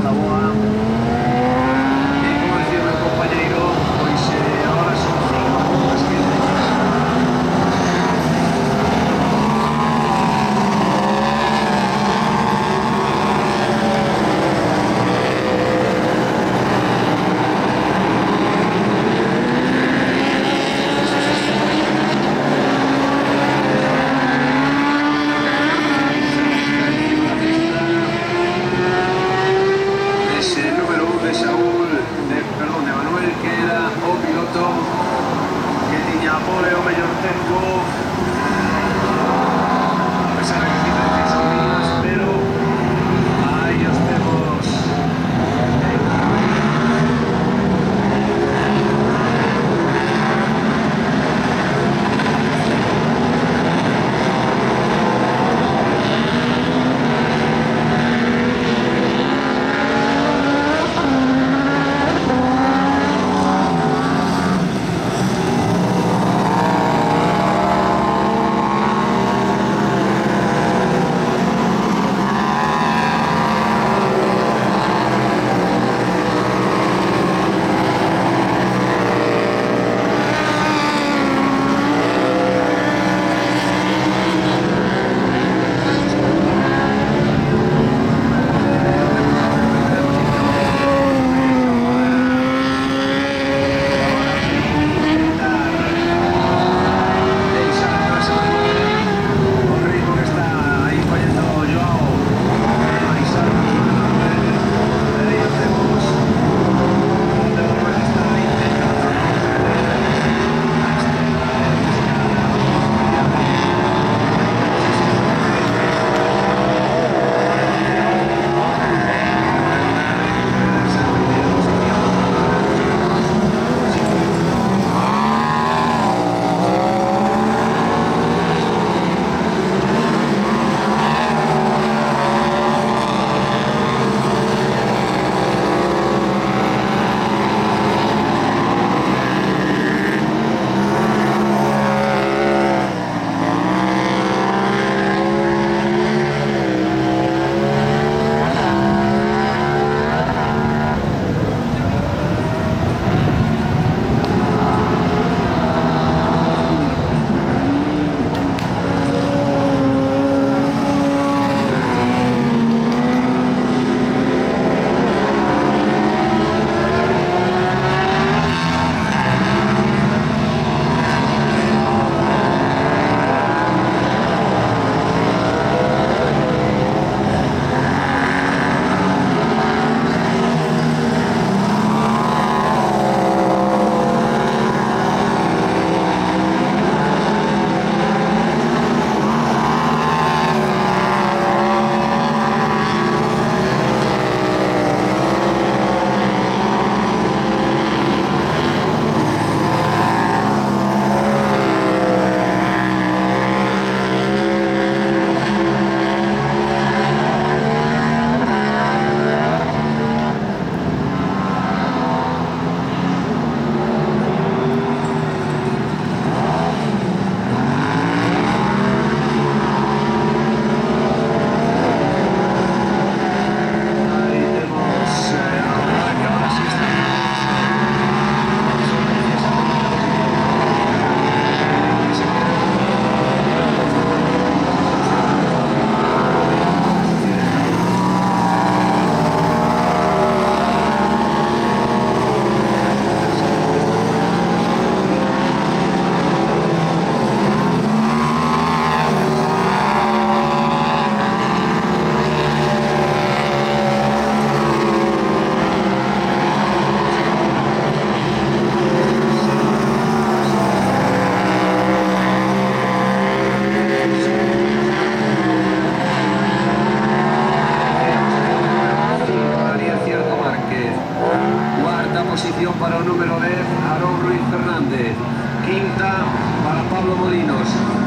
la boa. Y como decía mi compañero, pues ahora son 5 puntos que ese número 1 de Saúl, perdón, de Manuel, que era o piloto que tiña a pole o mellor tempo, a pesar de que tiene 16 días, pero ahí os temos. Posición para el número 10, Aarón Ruiz Fernández. Quinta para Pablo Molinos.